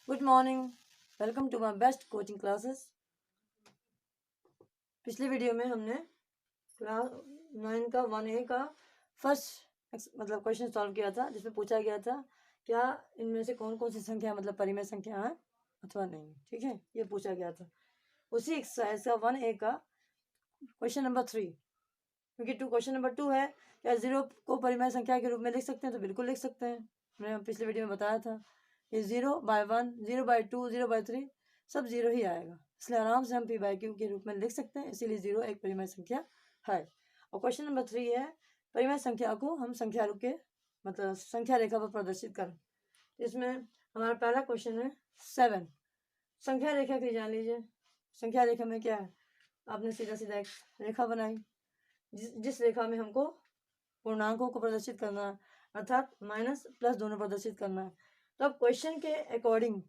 Good morning, welcome to my best coaching classes. पिछले video में हमने क्लास 9 का 1A का फर्स्ट क्वेश्चन सॉल्व किया था, जिसमें पूछा गया था क्या इनमें से कौन कौन सी संख्या परिमेय संख्या है अथवा नहीं। ठीक है, ये पूछा गया था। उसी एक्सरसाइज का 1A का क्वेश्चन नंबर 3, क्योंकि क्वेश्चन नंबर 2 है क्या 0 को परिमेय संख्या के रूप में लिख सकते हैं, तो बिल्कुल लिख सकते हैं। मैंने पिछले वीडियो में बताया था ये 0/1, 0/2, 0/3 सब 0 ही आएगा, इसलिए आराम से हम p/q के रूप में लिख सकते हैं। इसीलिए 0 एक परिमेय संख्या है। और क्वेश्चन नंबर 3 है परिमेय संख्या को हम संख्या रूप के संख्या रेखा पर प्रदर्शित करें। इसमें हमारा पहला क्वेश्चन है 7। संख्या रेखा की जान लीजिए। संख्या रेखा में क्या है, आपने सीधा सीधा एक रेखा बनाई, जिस रेखा में हमको पूर्णांकों को प्रदर्शित करना है, अर्थात माइनस प्लस दोनों प्रदर्शित करना है। तो अब क्वेश्चन के अकॉर्डिंग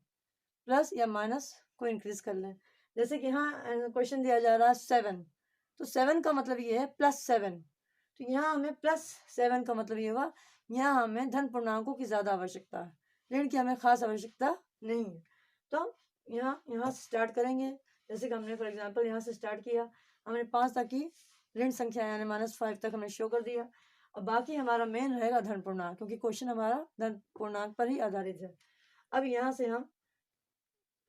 प्लस या माइनस को इंक्रीज कर लें। जैसे कि यहाँ क्वेश्चन दिया जा रहा है 7, तो 7 का मतलब ये है +7। तो यहाँ हमें +7 का मतलब ये हुआ यहाँ हमें धन पूर्णांकों की ज़्यादा आवश्यकता है, ऋण की हमें खास आवश्यकता नहीं है। तो यहाँ से स्टार्ट करेंगे। जैसे कि हमने फॉर एग्जाम्पल यहाँ से स्टार्ट किया, हमने 5 तक की ऋण संख्या यानी -5 तक हमने शो कर दिया। और बाकी हमारा मेन रहेगा धन पूर्णांक, क्योंकि क्वेश्चन हमारा धन पूर्णांक पर ही आधारित है। अब यहाँ से हम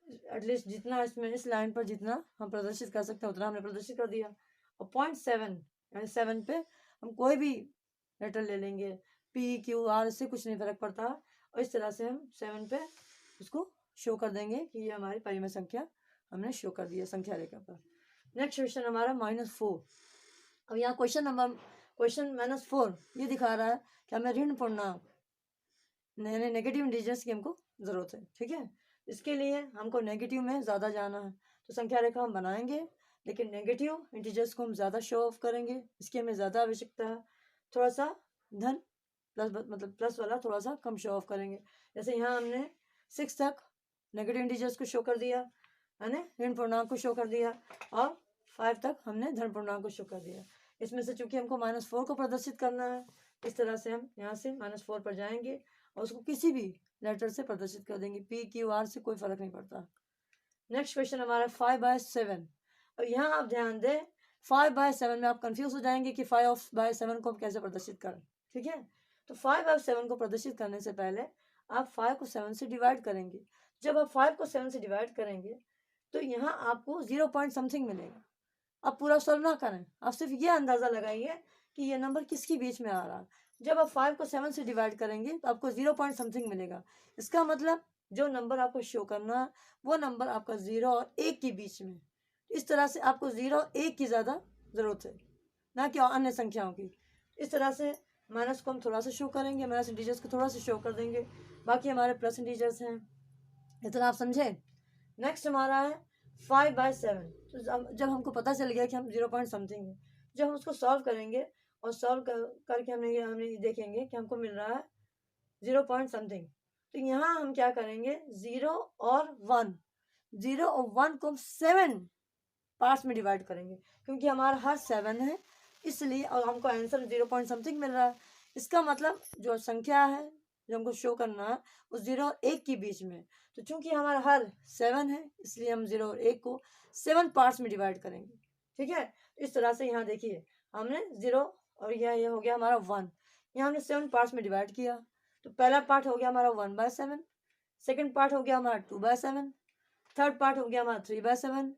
एटलीस्ट जितना इसमें इस लाइन पर जितना हम प्रदर्शित कर सकते हैं उतना हमने प्रदर्शित कर दिया। और 0.7 यानी 7 पे हम कोई भी लेटर ले लेंगे, P, Q, R, इससे कुछ नहीं फर्क पड़ता। और इस तरह से हम 7 पे उसको शो कर देंगे कि ये हमारी परिमेय संख्या हमने शो कर दी है संख्या रेखा पर। नेक्स्ट क्वेश्चन हमारा -4। अब यहाँ क्वेश्चन -4 ये दिखा रहा है कि हमें ऋण पूर्णांक यानी नेगेटिव इंटीजर्स की हमको जरूरत है। ठीक है, इसके लिए हमको नेगेटिव में ज़्यादा जाना है, तो संख्या रेखा हम बनाएंगे, लेकिन नेगेटिव इंटीजर्स को हम ज़्यादा शो ऑफ करेंगे, इसकी हमें ज़्यादा आवश्यकता है। थोड़ा सा धन प्लस वाला थोड़ा सा कम शो ऑफ करेंगे। जैसे यहाँ हमने 6 तक नेगेटिव इंटीजर्स को शो कर दिया, है ना, ऋण पूर्णांक को शो कर दिया, और 5 तक हमने धन पूर्णांक को शो कर दिया। इसमें से चूंकि हमको -4 को प्रदर्शित करना है, इस तरह से हम यहाँ से -4 पर जाएंगे और उसको किसी भी लेटर से प्रदर्शित कर देंगे, P, Q, R से कोई फर्क नहीं पड़ता। नेक्स्ट क्वेश्चन हमारा 5/7। अब यहाँ आप ध्यान दें, 5/7 में आप कंफ्यूज हो जाएंगे कि 5/7 को हम कैसे प्रदर्शित करें। ठीक है, तो 5/7 को प्रदर्शित करने से पहले आप 5 को 7 से डिवाइड करेंगे। जब आप 5 को 7 से डिवाइड करेंगे तो यहाँ आपको 0 पॉइंट समथिंग मिलेगा। आप पूरा सॉल्व ना करें, आप सिर्फ ये अंदाजा लगाइए कि ये नंबर किसके बीच में आ रहा है। जब आप 5 को 7 से डिवाइड करेंगे तो आपको 0 पॉइंट समथिंग मिलेगा। इसका मतलब जो नंबर आपको शो करना है वो नंबर आपका 0 और 1 के बीच में। इस तरह से आपको 0 और 1 की ज़्यादा ज़रूरत है, ना कि अन्य संख्याओं की। इस तरह से माइनस को हम थोड़ा सा शो करेंगे, माइनस इंटीजर्स को थोड़ा सा शो कर देंगे, बाकी हमारे प्लस इंटीजर्स हैं। इतना आप समझे। नेक्स्ट हमारा है 5/7। तो जब हमको पता चल गया कि हम 0 पॉइंट समथिंग है, जब हम उसको सॉल्व करेंगे और सॉल्व करके हमने देखेंगे कि हमको मिल रहा है 0 पॉइंट समथिंग, तो यहाँ हम क्या करेंगे, 0 और 1 को हम 7 पार्ट्स में डिवाइड करेंगे, क्योंकि हमारा हर 7 है, इसलिए और हमको आंसर 0 पॉइंट समथिंग मिल रहा है। इसका मतलब जो संख्या है जो हमको शो करना है वो 0 और 1 के बीच में। तो चूंकि हमारा हर 7 है, इसलिए हम 0 और 1 को 7 पार्ट्स में डिवाइड करेंगे। ठीक है, इस तरह से यहाँ देखिए हमने 0 और यह हो गया हमारा 1, यहाँ हमने 7 पार्ट्स में डिवाइड किया। तो पहला पार्ट हो गया हमारा 1/7, सेकेंड पार्ट हो गया हमारा 2/7, थर्ड पार्ट हो गया हमारा 3/7,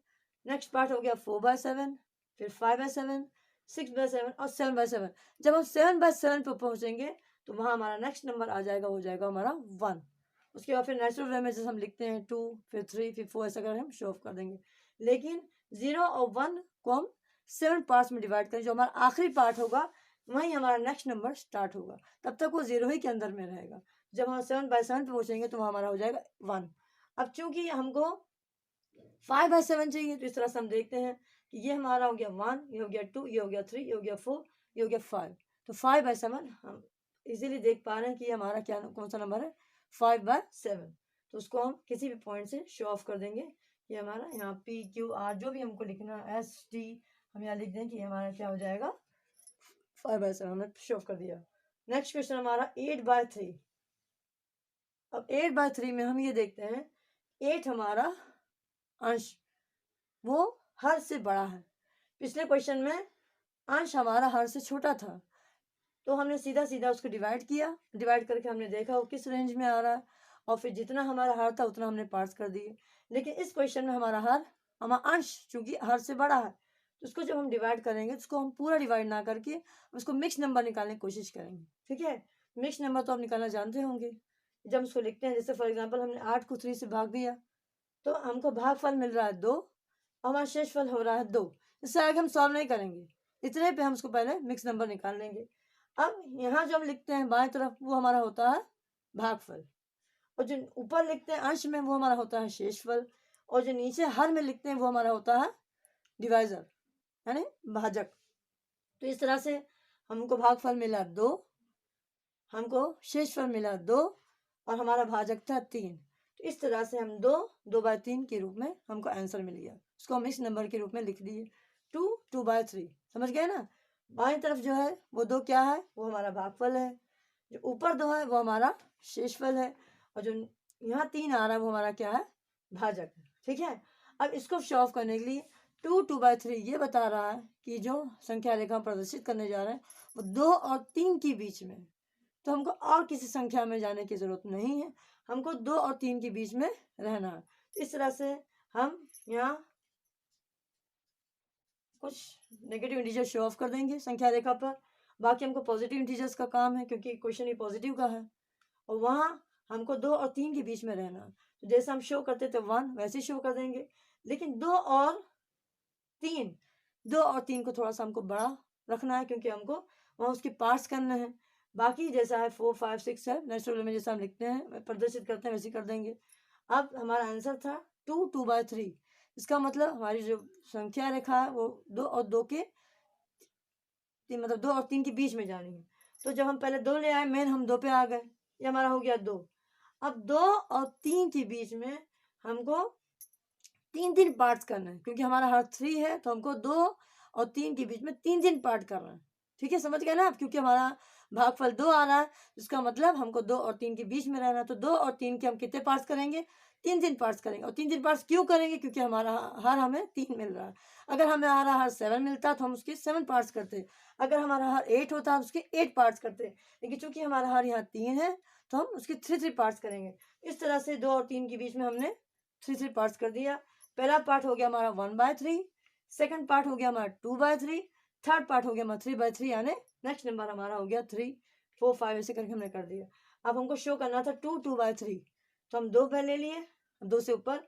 नेक्स्ट पार्ट हो गया 4/7, फिर 5/7, 6/7 और 7/7। जब हम 7/7 पर पहुंचेंगे तो वहाँ हमारा नेक्स्ट नंबर आ जाएगा, हो जाएगा हमारा 1। उसके बाद फिर नेचुरल वे में जैसे हम लिखते हैं 2, फिर 3, फिर 4, ऐसा कर हम शो ऑफ कर देंगे। लेकिन 0 और 1 को हम 7 पार्ट्स में डिवाइड करें, जो हमारा आखिरी पार्ट होगा वहीं हमारा नेक्स्ट नंबर स्टार्ट होगा। तब तक वो 0 ही के अंदर में रहेगा। जब हम 7/7 पे पहुंचेंगे तो वहाँ हमारा हो जाएगा 1। अब चूंकि हमको 5/7 चाहिए, तो इस तरह से हम देखते हैं कि ये हमारा हो गया 1, ये हो गया 2, ये हो गया 3, ये हो गया 4, ये हो गया 5। तो 5/7 हम इजीली देख पा रहे हैं कि ये हमारा कौन सा नंबर है, 5/7। तो उसको हम किसी भी पॉइंट से शो ऑफ कर देंगे। ये हमारा यहाँ P, Q, R जो भी हमको लिखना है, S, T, हम यहाँ लिख दें कि हमारा क्या हो जाएगा 5/7, हमने शो ऑफ कर दिया। नेक्स्ट क्वेश्चन हमारा 8/3। अब 8/3 में हम ये देखते हैं 8 हमारा अंश वो हर से बड़ा है। पिछले क्वेश्चन में अंश हमारा हर से छोटा था, तो हमने सीधा सीधा उसको डिवाइड किया, डिवाइड करके हमने देखा वो किस रेंज में आ रहा है, और फिर जितना हमारा हर था उतना हमने पार्ट्स कर दिए। लेकिन इस क्वेश्चन में हमारा अंश चूंकि हर से बड़ा है, तो उसको जब हम डिवाइड करेंगे तो उसको हम पूरा डिवाइड ना करके उसको मिक्स नंबर निकालने की कोशिश करेंगे। ठीक है, मिक्स नंबर तो आप निकालना जानते होंगे। जब हम उसको लिखते हैं, जैसे फॉर एग्जाम्पल हमने 8 को 3 से भाग दिया, तो हमको भागफल मिल रहा है 2, हमारा शेष फल हो रहा है 2। इससे आगे हम सॉल्व नहीं करेंगे, इतने पे हम उसको पहले मिक्स नंबर निकाल लेंगे। अब यहाँ जो हम लिखते हैं बाएं तरफ, वो हमारा होता है भागफल, और जो ऊपर लिखते हैं अंश में, वो हमारा होता है शेषफल, और जो नीचे हर में लिखते हैं वो हमारा होता है डिवाइजर यानी भाजक। तो इस तरह से हमको भागफल मिला 2, हमको शेषफल मिला 2, और हमारा भाजक था 3। तो इस तरह से हम 2/3 के रूप में हमको आंसर मिल गया, उसको हम इस नंबर के रूप में लिख दिए 2/3। समझ गए ना? बाएं तरफ जो है वो 2 क्या है, वो हमारा भागफल है, जो ऊपर 2 है वो हमारा शेषफल है, और जो यहाँ 3 आ रहा है वो हमारा क्या है, भाजक है। ठीक है, अब इसको शो ऑफ करने के लिए 2/3 ये बता रहा है कि जो संख्या रेखा प्रदर्शित करने जा रहे हैं वो 2 और 3 के बीच में, तो हमको और किसी संख्या में जाने की जरूरत नहीं है, हमको 2 और 3 के बीच में रहना है। तो इस तरह से हम यहाँ कुछ नेगेटिव इंटीजर शो ऑफ कर देंगे संख्या रेखा पर। बाकी हमको पॉजिटिव इंटीजर्स का काम है, क्योंकि क्वेश्चन ही पॉजिटिव का है, और वहाँ हमको 2 और 3 के बीच में रहना। तो जैसे हम शो करते थे 1, वैसे ही शो कर देंगे, लेकिन 2 और 3 को थोड़ा सा हमको बड़ा रखना है, क्योंकि हमको वहाँ उसके पार्ट्स करने हैं। बाकी जैसा है 4, 5, 6 है, नेचुरल में जैसा हम लिखते हैं प्रदर्शित करते हैं वैसे कर देंगे। अब हमारा आंसर था 2/3। इसका मतलब हमारी जो संख्या रेखा है वो 2 और 2 के मतलब 2 और 3 के बीच में जानी है। तो जब हम पहले 2 ले आए, मेन हम 2 पे आ गए, ये हमारा हो गया 2। अब 2 और 3 के बीच में हमको 3 पार्ट्स करना है, क्योंकि हमारा हर 3 है, तो हमको 2 और 3 के बीच में 3 पार्ट करना है। ठीक है, समझ गए ना आप? क्योंकि हमारा भागफल 2 आ रहा है, इसका मतलब हमको 2 और 3 के बीच में रहना है। तो 2 और 3 के हम कितने पार्ट्स करेंगे, 3 पार्ट्स करेंगे। और 3 पार्ट्स क्यों करेंगे, क्योंकि हमारा हर हमें 3 मिल रहा है। अगर हमें हमारा हर 7 मिलता तो हम उसके 7 पार्ट्स करते, अगर हमारा हर 8 होता तो उसके 8 पार्ट्स करते, लेकिन चूंकि हमारा हर यहाँ 3 है तो हम उसके 3 पार्ट्स करेंगे। इस तरह से 2 और 3 के बीच में हमने 3 पार्ट्स कर दिया। पहला पार्ट हो गया हमारा 1/3, सेकंड पार्ट हो गया हमारा 2/3, थर्ड पार्ट हो गया हमारा 3/3, यानी नेक्स्ट नंबर हमारा हो गया 3, 4, 5 ऐसे करके हमने कर दिया। अब हमको शो करना था 2/3, तो हम 2 पहले लिए, 2 से ऊपर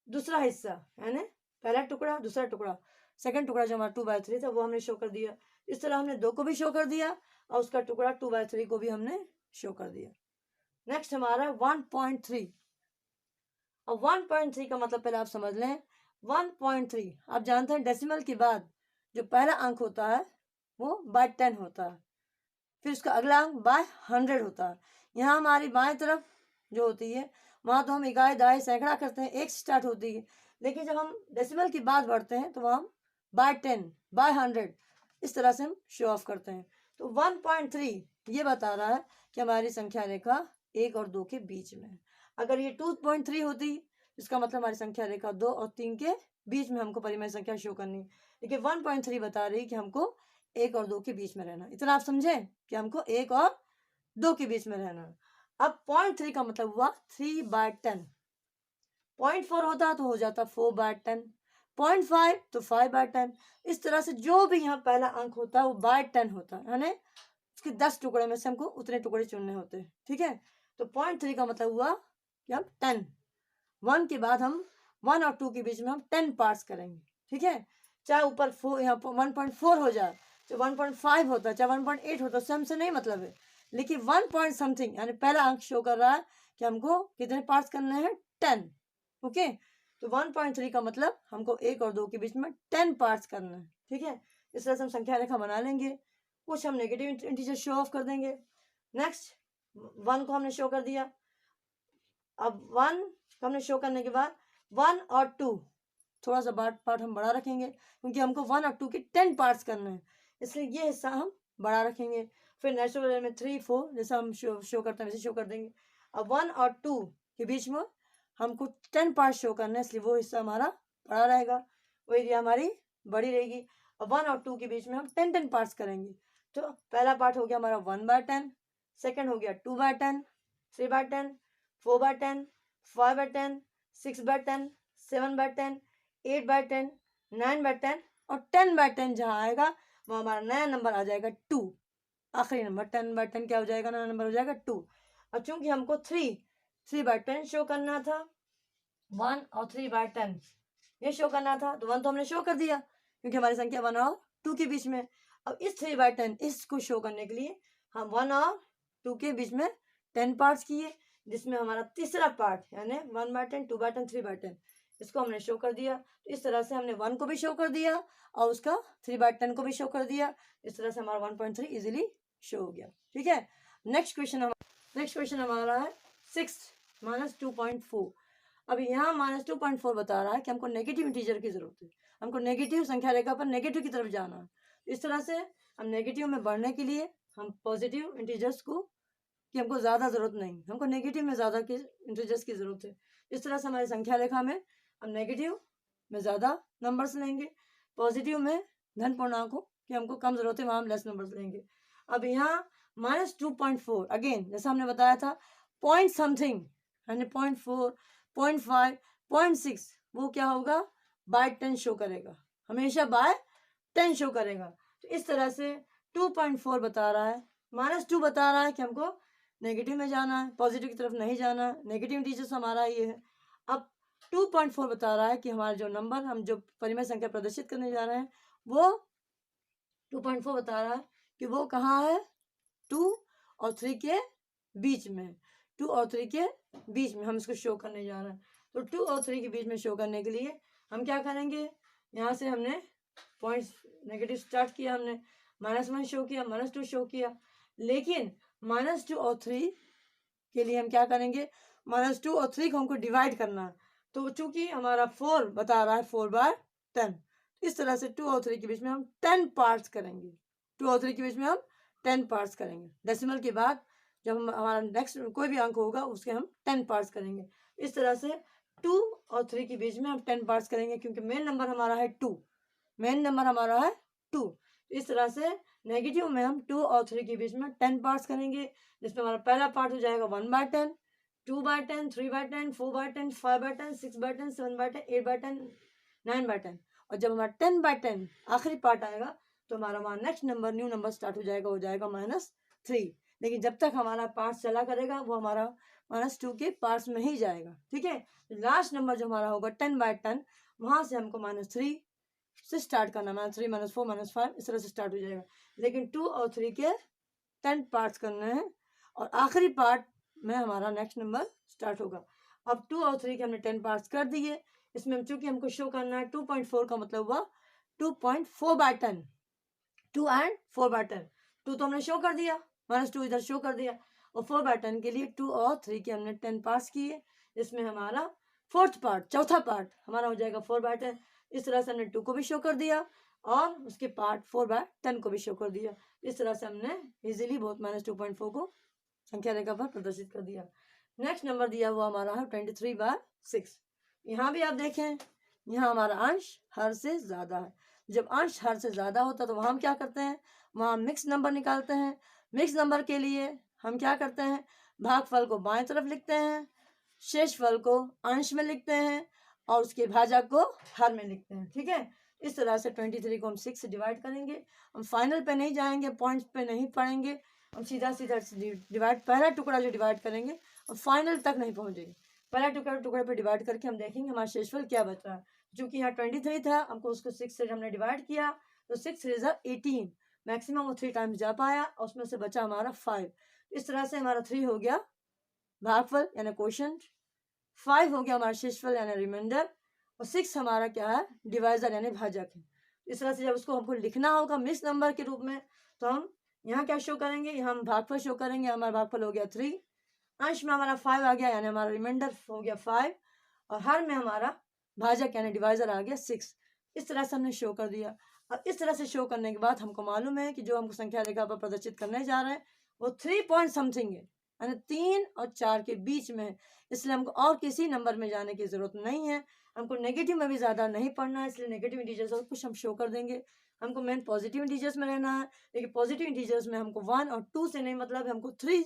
दूसरा हिस्सा यानी पहला टुकड़ा, दूसरा टुकड़ा, सेकंड टुकड़ा जो हमारा 2/3 था वो हमने शो कर दिया। इस तरह हमने 2 को भी शो कर दिया, और उसका टुकड़ा 2/3 को भी हमने शो कर दिया। नेक्स्ट हमारा 1.3। और 1.3 का मतलब पहले आप समझ लें। 1.3 आप जानते हैं डेसिमल के बाद जो पहला अंक होता है वो by 10 होता है, फिर उसका अगला अंक by 100 होता है। यहाँ हमारी बाएं तरफ जो होती है वहाँ तो हम इकाई दहाई सैकड़ा करते हैं, 1 स्टार्ट होती है, लेकिन जब हम डेसिमल की बात बढ़ते हैं तो वह हम by 10, by 100 इस तरह से हम शो ऑफ करते हैं। तो 1.3 ये बता रहा है कि हमारी संख्या रेखा 1 और 2 के बीच में है। अगर ये 2.3 होती, इसका मतलब हमारी संख्या रेखा 2 और 3 के बीच में हमको परिमेय संख्या शो करनी, लेकिन 1.3 बता रही कि हमको 1 और 2 के बीच में रहना। इतना आप समझे कि हमको 1 और 2 के बीच में रहना। अब 0.3 का मतलब हुआ 3/10। 0.4 होता तो हो जाता 4/10, 0.5 तो 5/10। इस तरह से जो भी यहाँ पहला अंक होता है वो by 10 होता है, यानी उसके 10 टुकड़े में से हमको उतने टुकड़े चुनने होते हैं। ठीक है, तो 0.3 का मतलब हुआ कि हम 10, 1 के बाद हम 1 और 2 के बीच में हम 10 पार्ट्स करेंगे। ठीक है, चाहे ऊपर 4 यहाँ 1.4 हो जाए, चाहे 1.5 होता है, चाहे 1.8 होता है, उससे हमसे नहीं मतलब है, लेकिन 1 पॉइंट समथिंग यानी पहला अंक शो कर रहा है कि हमको कितने पार्ट्स करने हैं, 10। ओके, तो 1.3 का मतलब हमको 1 और 2 के बीच में 10 पार्ट्स करना है। ठीक है, इस तरह से हम संख्या रेखा बना लेंगे। कुछ हम नेगेटिव इंटीजर शो ऑफ कर देंगे। नेक्स्ट 1 को हमने शो कर दिया। अब 1 को हमने शो करने के बाद 1 और 2 थोड़ा सा पार्ट हम बड़ा रखेंगे, क्योंकि हमको 1 और 2 के 10 पार्ट्स करना है, इसलिए ये हिस्सा हम बड़ा रखेंगे। फिर नेचुरल में 3, 4 जैसा हम शो करते हैं वैसे शो कर देंगे। अब 1 और 2 के बीच में हमको 10 पार्ट शो करना है, इसलिए वो हिस्सा हमारा बड़ा रहेगा, वो एरिया हमारी बड़ी रहेगी। और 1 और 2 के बीच में हम 10 पार्ट्स करेंगे। तो पहला पार्ट हो गया हमारा 1/10, सेकेंड हो गया 2/10, 3/10, 4/10, 5/10, 6/10, 7/10, 8/10, 9/10 और 10/10 जहाँ आएगा वो हमारा नया नंबर आ जाएगा 2। आखिरी नंबर 10/10 क्या हो जाएगा, नया नंबर हो जाएगा 2। और चूंकि हमको 3/10 शो करना था, 1 और 3/10 ये शो करना था, तो 1 तो हमने शो कर दिया क्योंकि हमारी संख्या 1 और 2 के बीच में। अब इस 3/10 इसको शो करने के लिए हम 1 और 2 के बीच में 10 पार्ट्स किए, जिसमें हमारा तीसरा पार्ट यानी 1/10, 2/10, 3/10 इसको हमने शो कर दिया। तो इस तरह से हमने 1 को भी शो कर दिया और उसका 3/10 को भी शो कर दिया। इस तरह से हमारा 1.3 इजीली शो हो गया। ठीक है, नेक्स्ट क्वेश्चन हमारा है 6 - 2.4। अब यहाँ -2.4 बता रहा है कि हमको नेगेटिव इंटीजर की जरूरत है, हमको नेगेटिव संख्या रेखा पर नेगेटिव की तरफ जाना है। इस तरह से हम नेगेटिव में बढ़ने के लिए हम पॉजिटिव इंटीजर्स को कि हमको ज़्यादा ज़रूरत नहीं, हमको नेगेटिव में ज़्यादा के इंटीजर्स की ज़रूरत है। इस तरह से हमारी संख्या रेखा में हम नेगेटिव में ज़्यादा नंबर्स लेंगे, पॉजिटिव में धन पूर्णांकों की हमको कम ज़रूरत है, वहाँ हम लेस नंबर्स लेंगे। अब यहाँ -2.4 अगेन जैसा हमने बताया था पॉइंट समथिंग यानी 0.4, 0.5, 0.6 वो क्या होगा बाय 10 शो करेगा, हमेशा बाय 10 शो करेगा। तो इस तरह से 2.4 बता रहा है, -2 बता रहा है कि हमको नेगेटिव में जाना है, पॉजिटिव की तरफ नहीं जाना है, नेगेटिव इंटीजर्स हमारा ये है। अब 2.4 बता रहा है कि हमारा जो नंबर हम जो परिमेय संख्या प्रदर्शित करने जा रहे हैं वो 2.4 बता रहा है कि वो कहाँ है 2 और 3 के बीच में, 2 और 3 के बीच में हम इसको शो करने जा रहे हैं। तो 2 और 3 के बीच में शो करने के लिए हम क्या करेंगे, यहाँ से हमने पॉइंट्स नेगेटिव स्टार्ट किया, हमने -1 शो किया, -2 शो किया, लेकिन -2 और 3 के लिए हम क्या करेंगे, -2 और 3 को हमको डिवाइड करना है। तो चूंकि हमारा 4 बता रहा है 4/10, इस तरह से 2 और 3 के बीच में हम 10 पार्ट्स करेंगे, 2 और 3 के बीच में हम 10 पार्ट्स करेंगे। डेसिमल के बाद जब हमारा नेक्स्ट कोई भी अंक होगा उसके हम 10 पार्ट्स करेंगे। इस तरह से 2 और 3 के बीच में हम 10 पार्ट्स करेंगे क्योंकि मेन नंबर हमारा है 2, मेन नंबर हमारा है 2। इस तरह से नेगेटिव में हम 2 और 3 के बीच में 10 पार्ट्स करेंगे, जिसमें हमारा पहला पार्ट हो जाएगा 1/10, 2/10, 3/10, 4/10, 5/10, 6/10, 7/10, 8/10, 9/10 और जब हमारा 10/10 आखिरी पार्ट आएगा तो हमारा वहाँ next number new number start हो जाएगा, हो जाएगा -3। लेकिन जब तक हमारा पार्ट्स चला करेगा वो हमारा -2 के पार्ट्स में ही जाएगा। ठीक है, लास्ट नंबर जो हमारा होगा 10/10 वहाँ से हमको -3 से स्टार्ट करना, -3, -4, -5 इस तरह से स्टार्ट हो जाएगा। लेकिन 2 और 3 के 10 पार्ट्स करने हैं और आखिरी पार्ट में हमारा नेक्स्ट नंबर स्टार्ट होगा। अब 2 और 3 के हमने 10 पार्ट्स कर दिए, इसमें चूंकि हमको शो करना है 2.4 का मतलब हुआ 2.4/10, 2 एंड 4/10, 2 तो हमने शो कर दिया, -2 इधर शो कर दिया और 4/10 के लिए 2 और 3 के हमने 10 पार्ट्स किए, जिसमें हमारा फोर्थ पार्ट चौथा पार्ट हमारा हो जाएगा 4/10। इस तरह से हमने 2 को भी शो कर दिया और उसके पार्ट 4/10 को भी शो कर दिया। इस तरह से हमने इजीली बहुत -2.4 को संख्या रेखा पर प्रदर्शित कर दिया। नेक्स्ट नंबर दिया हुआ हमारा है 23/6। यहाँ भी आप देखें, यहाँ हमारा अंश हर से ज़्यादा है। जब अंश हर से ज़्यादा होता है तो वहाँ हम क्या करते हैं, वहाँ मिक्स नंबर निकालते हैं। मिक्स नंबर के लिए हम क्या करते हैं, भागफल को बाएं तरफ लिखते हैं, शेषफल को अंश में लिखते हैं और उसके भाजक को हर में लिखते हैं। ठीक है, इस तरह से 23 को हम 6 से डिवाइड करेंगे। हम फाइनल पे नहीं जाएंगे, पॉइंट्स पे नहीं पढ़ेंगे, हम सीधा डिवाइड, पहला टुकड़ा जो डिवाइड करेंगे और फाइनल तक नहीं पहुंचेंगे। पहला टुकड़े पे डिवाइड करके हम देखेंगे हमारा शेषफल क्या बच रहा है। क्योंकि यहाँ 23 था, हमको उसको 6 से हमने डिवाइड किया तो 6 3 18, मैक्सिमम वो 3 टाइम्स जा पाया और उसमें से बचा हमारा 5। इस तरह से हमारा 3 हो गया भागफल यानी क्वोशिएंट, 5 हो गया हमारा शेषफल यानी रिमाइंडर और 6 हमारा क्या है डिवाइजर यानी भाजक है। इस तरह से जब उसको हमको लिखना होगा मिक्स नंबर के रूप में तो हम यहाँ क्या शो करेंगे, यहाँ हम भागफल शो करेंगे। हमारा भागफल हो गया 3, अंश में हमारा 5 आ गया यानी हमारा रिमाइंडर हो गया 5 और हर में हमारा भाजक यानी डिवाइजर आ गया 6। इस तरह से हमने शो कर दिया। अब इस तरह से शो करने के बाद हमको मालूम है कि जो हमको संख्या रेखा पर प्रदर्शित करने जा रहे हैं वो 3 पॉइंट समथिंग है। यानी 3 और 4 के बीच में है, इसलिए हमको और किसी नंबर में जाने की ज़रूरत नहीं है। हमको नेगेटिव में भी ज़्यादा नहीं पढ़ना है, इसलिए नेगेटिव इंटीजर्स और कुछ हम शो कर देंगे। हमको मेन पॉजिटिव इंटीजर्स में रहना है, लेकिन पॉजिटिव इंटीजर्स में हमको 1 और 2 से नहीं मतलब है, हमको 3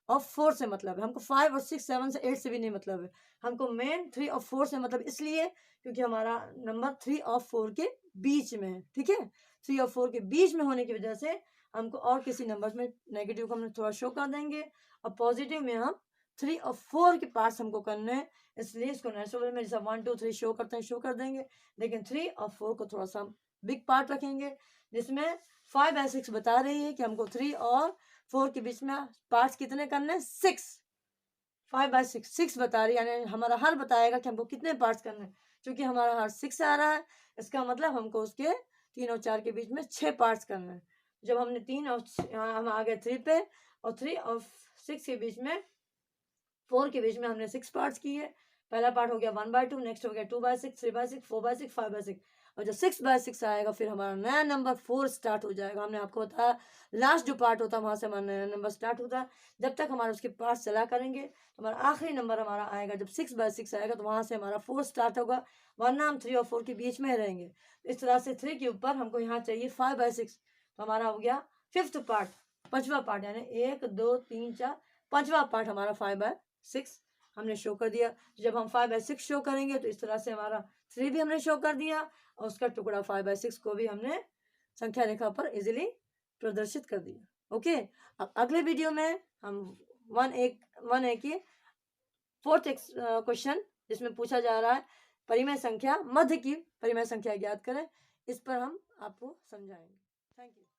और 4 से मतलब है, हमको 5 और 6 7 से 8 से भी नहीं मतलब है। हमको मेन 3 और 4 से मतलब इसलिए क्योंकि हमारा नंबर 3 और 4 के बीच में है, ठीक है। 3 और 4 के बीच में होने की वजह से हमको और किसी नंबर में नेगेटिव को हम थोड़ा शो कर देंगे, और पॉजिटिव में हम 3 और 4 के पार्ट्स हमको करने हैं, इसलिए इसको नेचुरल में जैसा 1 2 3 शो करते हैं शो कर देंगे, लेकिन 3 और 4 को थोड़ा सा बिग पार्ट रखेंगे, जिसमें 5 बाय 6 बता रही है कि हमको 3 और 4 के बीच में पार्ट्स कितने करने हैं, 6। 5 बाय 6 6 बता रही है, यानी हमारा हर बताएगा कि हमको कितने पार्ट्स करने हैं। चूंकि हमारा हर 6 आ रहा है, इसका मतलब हमको उसके 3 और 4 के बीच में 6 पार्ट्स करने हैं। जब हमने 3 और हम आ गए 3 पे, और 3 और 6 के बीच में 4 के बीच में हमने 6 पार्ट्स किए। पहला पार्ट हो गया 1 बाय 2, नेक्स्ट हो गया 2 बाय 6, 3 बाय 6, 4 बाय 6, 5 बाय 6, और जब 6 बाय 6 आएगा फिर हमारा नया नंबर 4 स्टार्ट हो जाएगा। हमने आपको बताया लास्ट जो पार्ट होता है वहां से हमारा नया नंबर स्टार्ट होता है। जब तक हमारे उसके पार्ट्स चला करेंगे तो हमारा आखिरी नंबर हमारा आएगा जब 6 बाय 6 आएगा, तो वहां से हमारा 4 स्टार्ट होगा, वरना हम 3 और 4 के बीच में रहेंगे। इस तरह से 3 के ऊपर हमको यहाँ चाहिए 5 बाय 6, तो हमारा हो गया 5th पार्ट, 5वां पार्ट, यानी 1 2 3 4 5वां पार्ट हमारा 5 बाय 6 हमने शो कर दिया। जब हम 5 बाय 6 शो करेंगे तो इस तरह से हमारा 3 भी हमने शो कर दिया, और उसका टुकड़ा 5 बाय 6 को भी हमने संख्या रेखा पर इजीली प्रदर्शित कर दिया। ओके, अब अगले वीडियो में हम 1A की 4th क्वेश्चन जिसमें पूछा जा रहा है परिमेय संख्या मध्य की परिमेय संख्या ज्ञात करें, इस पर हम आपको समझाएंगे। Thank you.